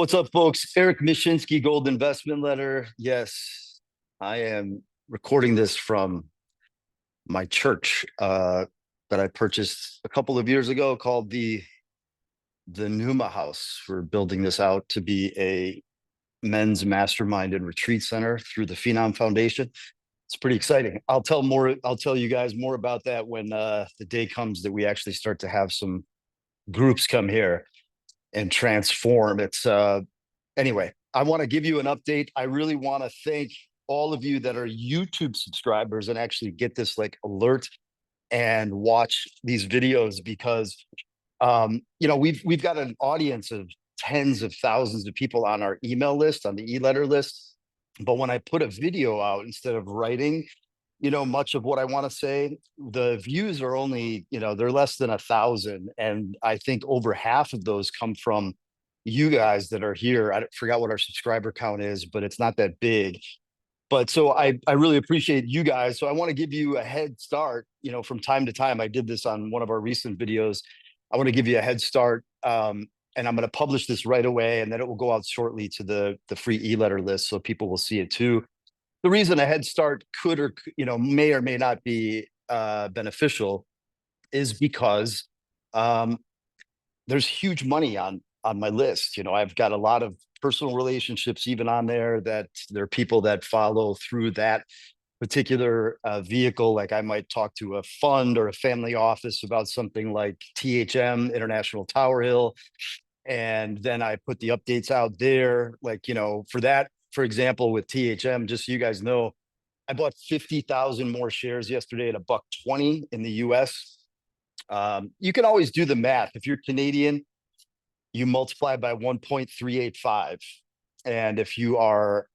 What's up, folks? Eric Mishinsky, Gold Investment Letter. Yes, I am recording this from my church that I purchased a couple of years ago called the Numa House. We're building this out to be a men's mastermind and retreat center through the Phenom Foundation. It's pretty exciting. I'll tell you guys more about that when the day comes that we actually start to have some groups come here and transform. It's Anyway, I want to give you an update. I really want to thank all of you that are YouTube subscribers and actually get this like alert and watch these videos because we've got an audience of tens of thousands of people on our email list, on the e-letter list. But when I put a video out instead of writing, much of what I want to say, the views are only, they're less than 1,000. And I think over half of those come from you guys that are here. I forgot what our subscriber count is, but it's not that big. But so I really appreciate you guys. So I want to give you a head start, from time to time. I did this on one of our recent videos. I want to give you a head start. And I'm going to publish this right away, and then it will go out shortly to the free e-letter list so people will see it too. The reason a head start could or may or may not be beneficial is because there's huge money on my list. I've got a lot of personal relationships even on there that there are people that follow through that particular vehicle. Like I might talk to a fund or a family office about something like THM, International Tower Hill. And then I put the updates out there. Like, for that, for example, with THM, just so you guys know, I bought 50,000 more shares yesterday at $1.20 in the US. You can always do the math. If you're Canadian, you multiply by 1.385. And if you are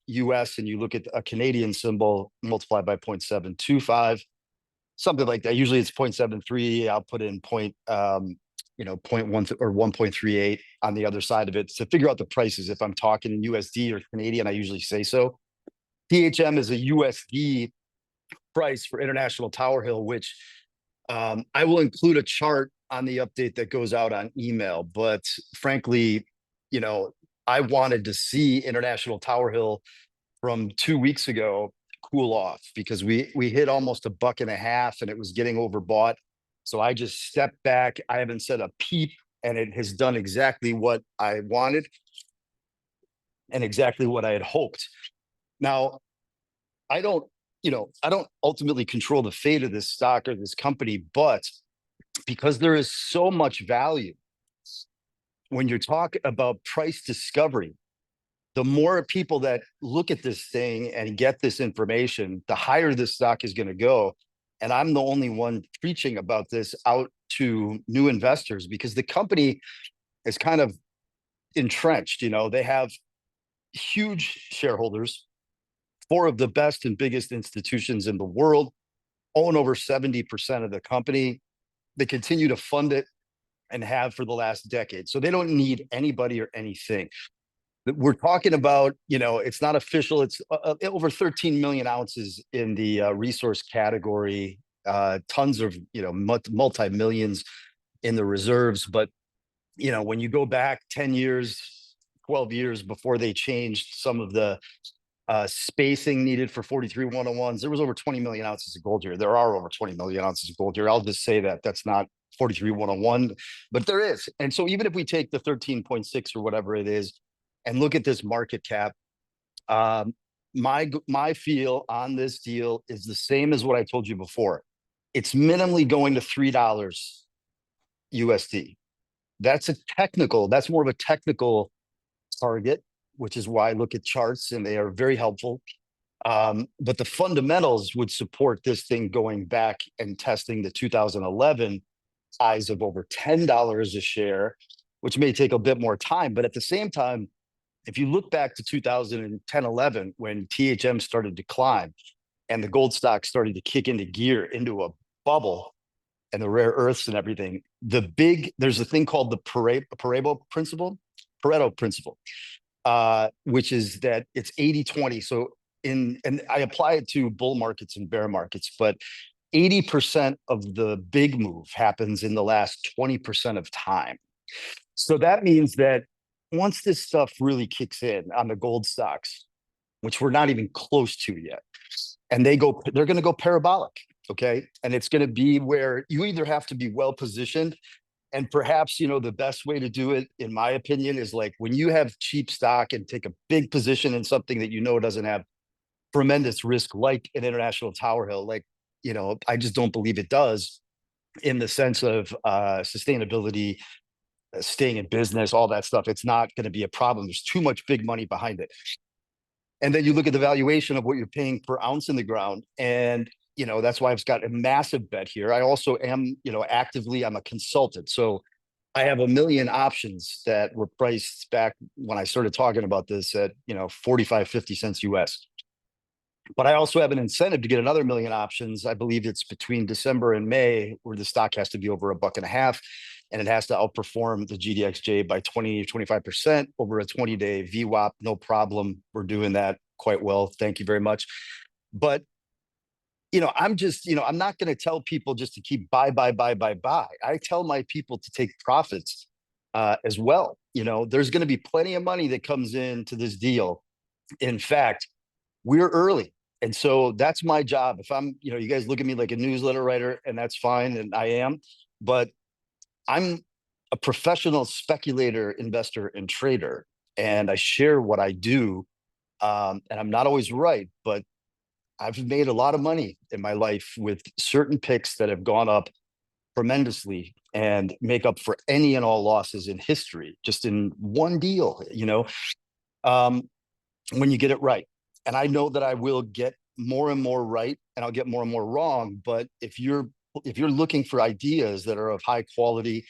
US and you look at a Canadian symbol, multiply by 0.725, something like that. Usually it's 0.73. I'll put in 0.1 or 1.38 on the other side of it to figure out the prices. If I'm talking in USD or Canadian, I usually say so. THM is a USD price for International Tower Hill, which I will include a chart on the update that goes out on email. But frankly, I wanted to see International Tower Hill from 2 weeks ago cool off because we hit almost $1.50 and it was getting overbought. So I just stepped back. I haven't said a peep, and it has done exactly what I wanted and exactly what I had hoped. Now, I don't ultimately control the fate of this stock or this company, but because there is so much value when you're talking about price discovery, the more people that look at this thing and get this information, the higher this stock is going to go. And I'm the only one preaching about this out to new investors because the company is kind of entrenched. They have huge shareholders. Four of the best and biggest institutions in the world own over 70% of the company. They continue to fund it and have for the last decade. So they don't need anybody or anything. We're talking about, it's not official. It's over 13 million ounces in the resource category, tons of, multi-millions in the reserves. But, when you go back 10 years, 12 years before they changed some of the spacing needed for 43-101s, there was over 20 million ounces of gold here. There are over 20 million ounces of gold here. I'll just say that that's not 43-101, but there is. And so even if we take the 13.6 or whatever it is and look at this market cap, my feel on this deal is the same as what I told you before. It's minimally going to $3 USD. That's more of a technical target, which is why I look at charts and they are very helpful. But the fundamentals would support this thing going back and testing the 2011 highs of over $10 a share, which may take a bit more time. But at the same time, if you look back to 2010-11, when THM started to climb and the gold stock started to kick into gear, into a bubble, and the rare earths and everything, there's a thing called the Pareto principle, which is that it's 80-20. So and I apply it to bull markets and bear markets, but 80% of the big move happens in the last 20% of time. So that means that once this stuff really kicks in on the gold stocks, which we're not even close to yet, and they're going to go parabolic. Okay. And it's going to be where you either have to be well positioned, and perhaps, the best way to do it, in my opinion, is like when you have cheap stock and take a big position in something that doesn't have tremendous risk, like an International Tower Hill. Like, I just don't believe it does, in the sense of sustainability, staying in business, all that stuff. It's not going to be a problem. There's too much big money behind it. And then you look at the valuation of what you're paying per ounce in the ground. And, that's why I've got a massive bet here. I also am, I'm a consultant. So I have a million options that were priced back when I started talking about this at, 45, 50 cents US. But I also have an incentive to get another million options. I believe it's between December and May, where the stock has to be over $1.50, and it has to outperform the GDXJ by 25% over a 20-day VWAP. No problem. We're doing that quite well. Thank you very much. But, I'm not going to tell people just to keep buy. I tell my people to take profits as well. There's going to be plenty of money that comes into this deal. In fact, we're early. And so that's my job. If I'm, you guys look at me like a newsletter writer, and that's fine. And I am, but I'm a professional speculator, investor, and trader. And I share what I do. And I'm not always right, but I've made a lot of money in my life with certain picks that have gone up tremendously and make up for any and all losses in history, just in one deal, when you get it right. And I know that I will get more and more right, and I'll get more and more wrong. But if you're looking for ideas that are of high quality,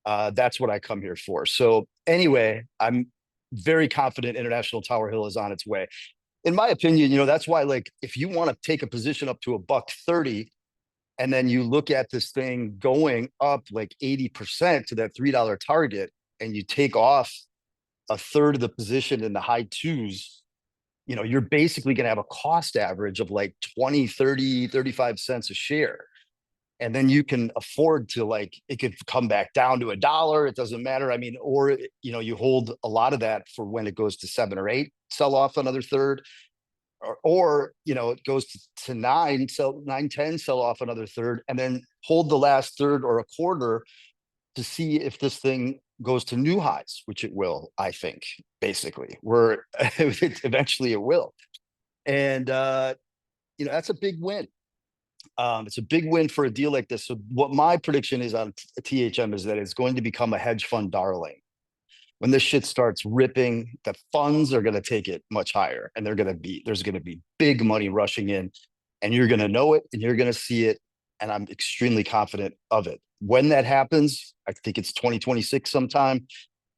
that's what I come here for. So anyway, I'm very confident International Tower Hill is on its way. In my opinion, that's why, like, if you want to take a position up to $1.30, and then you look at this thing going up like 80% to that $3 target, and you take off a third of the position in the high twos, you're basically going to have a cost average of like 20, 30, 35 cents a share. And then you can afford to, like, it could come back down to $1. It doesn't matter. I mean, or, you hold a lot of that for when it goes to 7 or 8, sell off another third, or it goes to 9, sell 9, 10, sell off another third, and then hold the last third or a quarter to see if this thing goes to new highs, which it will, I think, basically. Eventually it will. And, that's a big win. It's a big win for a deal like this. So what my prediction is on THM is that it's going to become a hedge fund darling. When this shit starts ripping, the funds are going to take it much higher, and there's going to be big money rushing in, and you're going to know it, and you're going to see it. And I'm extremely confident of it. When that happens, I think it's 2026 sometime,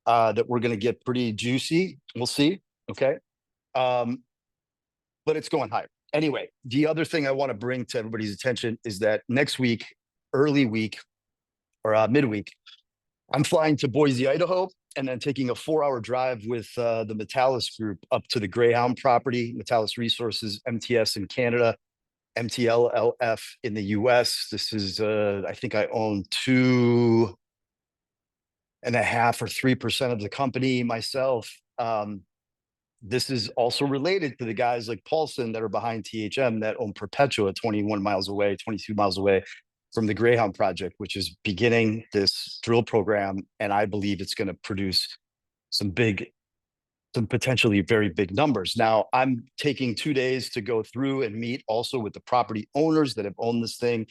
that we're going to get pretty juicy. We'll see. Okay. But it's going higher. Anyway, the other thing I want to bring to everybody's attention is that next week, early week or midweek, I'm flying to Boise, Idaho, and then taking a 4-hour drive with the Metalis group up to the Greyhound property, Metalis Resources, MTS in Canada, MTLLF in the US. This is, I think I own 2.5 or 3% of the company myself. This is also related to the guys like Paulson that are behind THM that own Perpetua 21 miles away, 22 miles away from the Greyhound project, which is beginning this drill program. And I believe it's going to produce some potentially very big numbers. Now, I'm taking 2 days to go through and meet also with the property owners that have owned this thing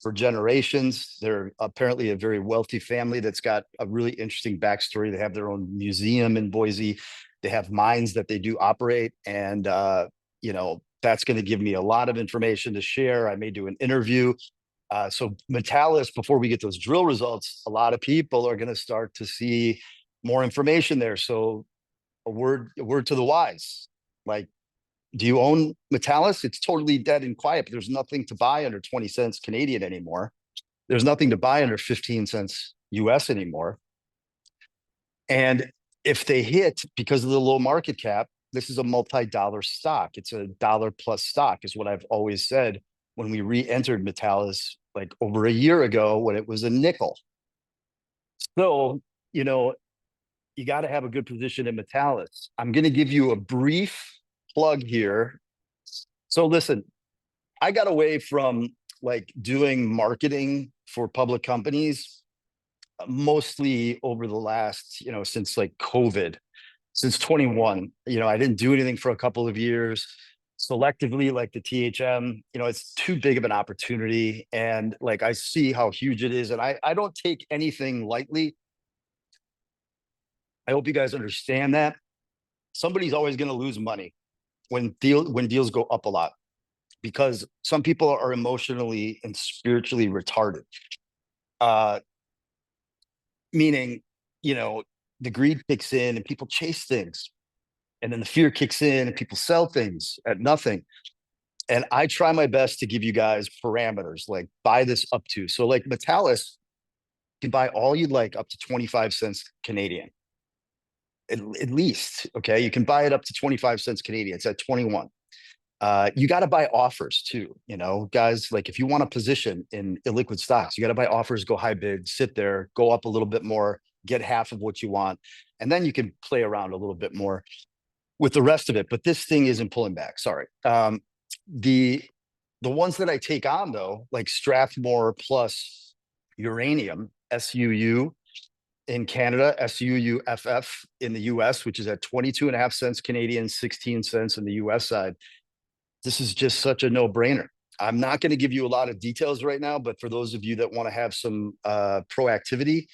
for generations. They're apparently a very wealthy family that's got a really interesting backstory. They have their own museum in Boise. They have mines that they do operate. And, that's going to give me a lot of information to share. I may do an interview. So Metalis, before we get those drill results, a lot of people are going to start to see more information there. So a word to the wise, like, do you own Metalis? It's totally dead and quiet, but there's nothing to buy under 20 cents Canadian anymore. There's nothing to buy under 15 cents US anymore. And if they hit, because of the low market cap, this is a multi-dollar stock. It's a dollar plus stock, is what I've always said when we re-entered Metalis like over a year ago when it was a nickel. So, you got to have a good position in Metallis. I'm going to give you a brief plug here. So listen, I got away from like doing marketing for public companies mostly over the last, since like COVID, since 21. I didn't do anything for a couple of years selectively, like the THM. It's too big of an opportunity. And like I see how huge it is. And I don't take anything lightly. I hope you guys understand that. Somebody's always going to lose money when deals go up a lot, because some people are emotionally and spiritually retarded. Meaning, the greed kicks in and people chase things. And then the fear kicks in and people sell things at nothing. And I try my best to give you guys parameters, like buy this up to. So like Metallis, you can buy all you'd like up to 25 cents Canadian. At least, okay? You can buy it up to 25 cents Canadian. It's at 21. You got to buy offers too, guys. Like if you want a position in illiquid stocks, you got to buy offers, go high bid, sit there, go up a little bit more, get half of what you want, and then you can play around a little bit more with the rest of it. But this thing isn't pulling back. Sorry. The ones that I take on though, like Strathmore plus uranium, SUU in Canada, SUUFF in the US, which is at 22.5 cents Canadian, 16 cents in the US side. This is just such a no-brainer. I'm not going to give you a lot of details right now, but for those of you that want to have some proactivity,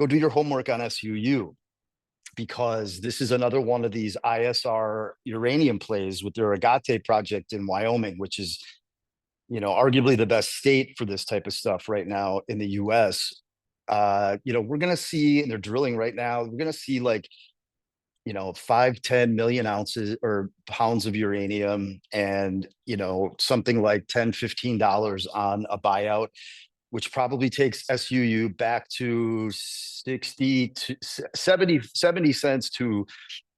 go do your homework on SUU, because this is another one of these ISR uranium plays with their Agate project in Wyoming, which is, arguably the best state for this type of stuff right now in the US. We're going to see, and they're drilling right now, we're going to see like 5-10 million ounces or pounds of uranium, and something like $10-15 on a buyout, which probably takes SUU back to 60 to 70 cents to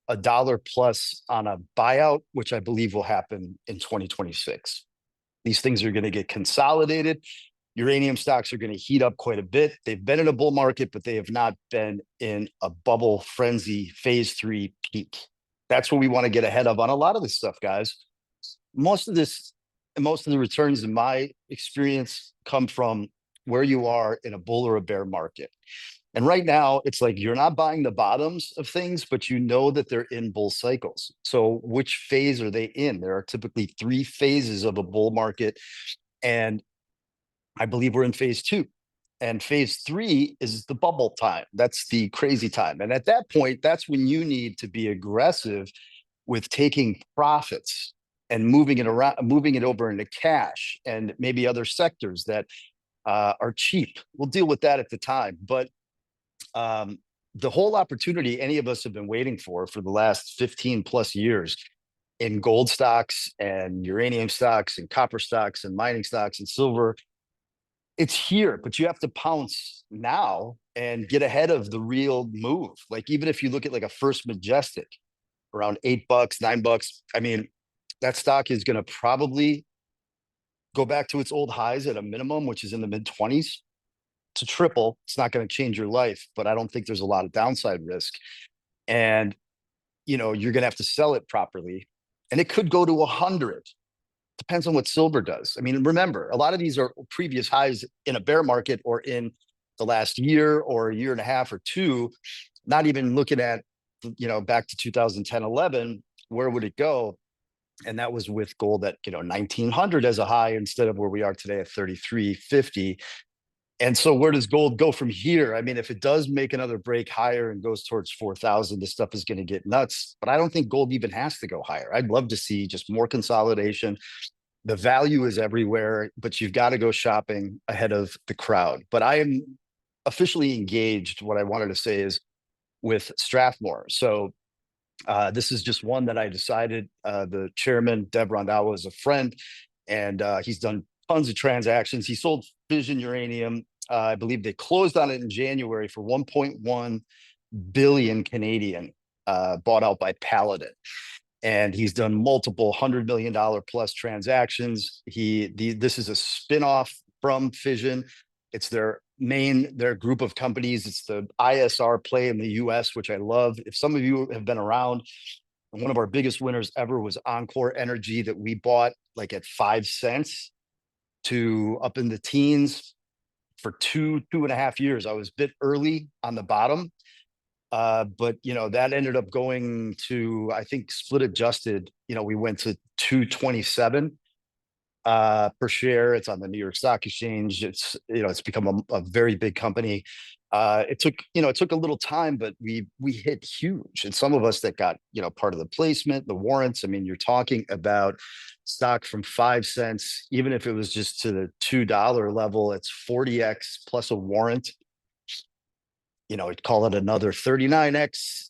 $1 plus on a buyout, which I believe will happen in 2026. These things are going to get consolidated. Uranium stocks are going to heat up quite a bit. They've been in a bull market, but they have not been in a bubble frenzy phase 3 peak. That's what we want to get ahead of on a lot of this stuff, guys. Most of the returns in my experience come from where you are in a bull or a bear market. And right now, it's like you're not buying the bottoms of things, but you know that they're in bull cycles. So which phase are they in? There are typically 3 phases of a bull market. And I believe we're in phase 2. And phase 3 is the bubble time. That's the crazy time. And at that point, that's when you need to be aggressive with taking profits and moving it around, moving it over into cash and maybe other sectors that are cheap. We'll deal with that at the time. But the whole opportunity any of us have been waiting for the last 15 plus years in gold stocks and uranium stocks and copper stocks and mining stocks and silver, it's here, but you have to pounce now and get ahead of the real move. Like even if you look at like a First Majestic around $8, $9, I mean, that stock is going to probably go back to its old highs at a minimum, which is in the mid 20s to triple. It's not going to change your life, but I don't think there's a lot of downside risk. And, you're going to have to sell it properly. And it could go to 100. Depends on what silver does. I mean, remember, a lot of these are previous highs in a bear market or in the last year or a year and a half or two, not even looking at, back to 2010, 11, where would it go? And that was with gold at, 1900 as a high instead of where we are today at 3350. And so where does gold go from here? I mean, if it does make another break higher and goes towards 4,000, this stuff is going to get nuts. But I don't think gold even has to go higher. I'd love to see just more consolidation. The value is everywhere, but you've got to go shopping ahead of the crowd. But I am officially engaged. What I wanted to say is with Strathmore. So this is just one that I decided. The chairman, Deb Rondawa, is a friend, and he's done tons of transactions. He sold Fission Uranium. I believe they closed on it in January for 1.1 billion Canadian, bought out by Paladin. And he's done multiple $100 million plus transactions. This is a spinoff from Fission. It's their their group of companies. It's the ISR play in the US, which I love. If some of you have been around, one of our biggest winners ever was Encore Energy that we bought like at 5 cents to up in the teens for 2.5 years. I was a bit early on the bottom. But that ended up going to, I think, split adjusted, we went to 227 per share. It's on the New York Stock Exchange. It's become a very big company. It took a little time, but we hit huge. And some of us that got, part of the placement, the warrants. I mean, you're talking about stock from 5 cents, even if it was just to the $2 level, it's 40x plus a warrant. I'd call it another 39x.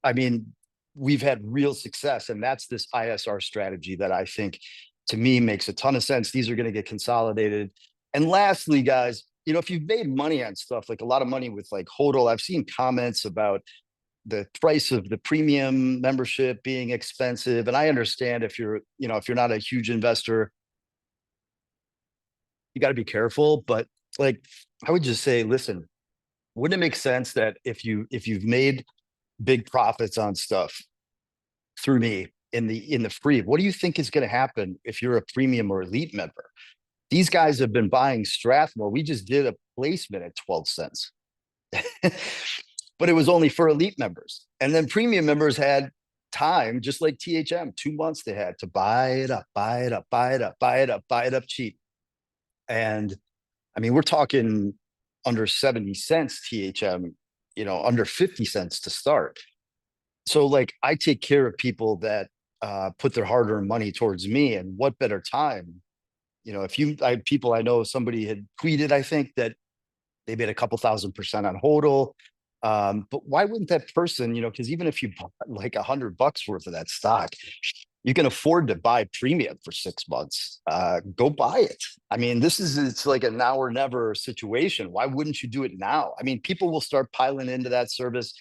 I mean, we've had real success, and that's this ISR strategy that I think, to me, makes a ton of sense. These are going to get consolidated. And lastly, guys, if you've made money on stuff, like a lot of money with like HODL, I've seen comments about the price of the premium membership being expensive. And I understand if you're not a huge investor, you got to be careful. But like, I would just say, listen, wouldn't it make sense that if you've made big profits on stuff through me in the free, what do you think is going to happen if you're a premium or elite member? These guys have been buying Strathmore. We just did a placement at 12 cents, but it was only for elite members. And then premium members had time, just like THM, 2 months they had to buy it up, buy it up, buy it up, buy it up, buy it up cheap. And I mean, we're talking under 70 cents THM, under 50 cents to start. So like, I take care of people that put their hard-earned money towards me, and what better time? People I know, somebody had tweeted, I think, that they made a couple $1,000% on HODL. But why wouldn't that person, because even if you bought like $100 worth of that stock, you can afford to buy premium for 6 months. Go buy it. I mean, it's like a now or never situation. Why wouldn't you do it now? I mean, people will start piling into that service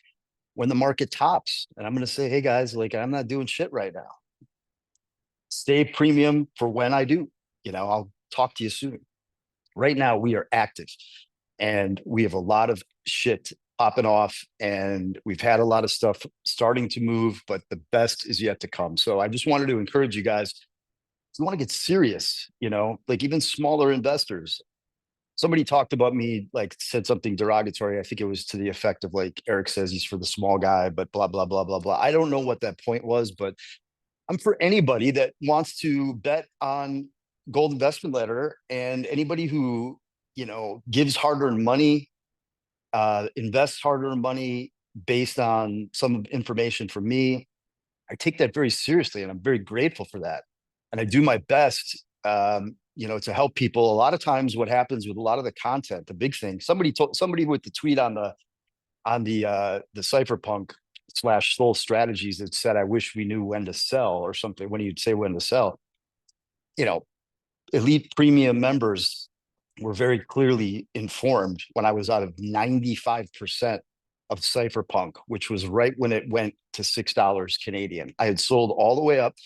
when the market tops. And I'm going to say, hey guys, like, I'm not doing shit right now. Stay premium for when I do. I'll talk to you soon. Right now, we are active, and we have a lot of shit popping off, and we've had a lot of stuff starting to move, but the best is yet to come. So I just wanted to encourage you guys, if you want to get serious, like even smaller investors. Somebody talked about me, like said something derogatory. I think it was to the effect of like, Eric says he's for the small guy, but blah, blah, blah, blah, blah. I don't know what that point was, but I'm for anybody that wants to bet on Gold Investment Letter, and anybody who, gives hard-earned money, invests hard-earned money based on some information from me. I take that very seriously, and I'm very grateful for that. And I do my best, to help people. A lot of times what happens with a lot of the content, the big thing, somebody with the tweet on the cypherpunk / Soul Strategies that said, I wish we knew when to sell, or something, when you'd say when to sell. Elite premium members were very clearly informed when I was out of 95% of cypherpunk, which was right when it went to $6 Canadian. I had sold all the way up.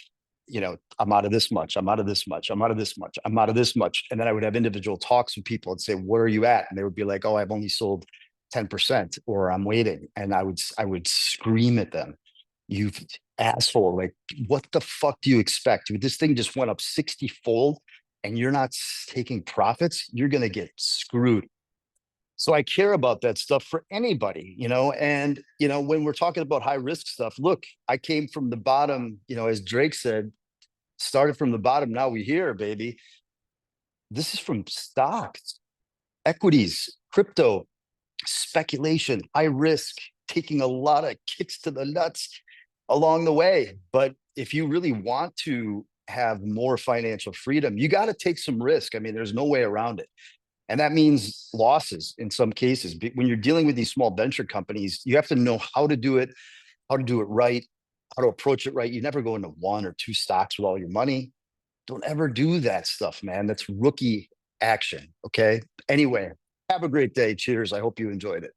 I'm out of this much, I'm out of this much, I'm out of this much, I'm out of this much. And then I would have individual talks with people and say, what are you at? And they would be like, oh, I've only sold 10%, or I'm waiting. And I would scream at them, you asshole, like, what the fuck do you expect? Dude, this thing just went up 60-fold and you're not taking profits, you're going to get screwed. So I care about that stuff for anybody, and, when we're talking about high risk stuff, look, I came from the bottom, as Drake said, started from the bottom. Now we here, baby. This is from stocks, equities, crypto, speculation, high risk, taking a lot of kicks to the nuts along the way. But if you really want to have more financial freedom, you got to take some risk. I mean, there's no way around it. And that means losses in some cases. When you're dealing with these small venture companies, you have to know how to do it right, how to approach it right. You never go into 1 or 2 stocks with all your money. Don't ever do that stuff, man. That's rookie action. Okay. Anyway, have a great day. Cheers. I hope you enjoyed it.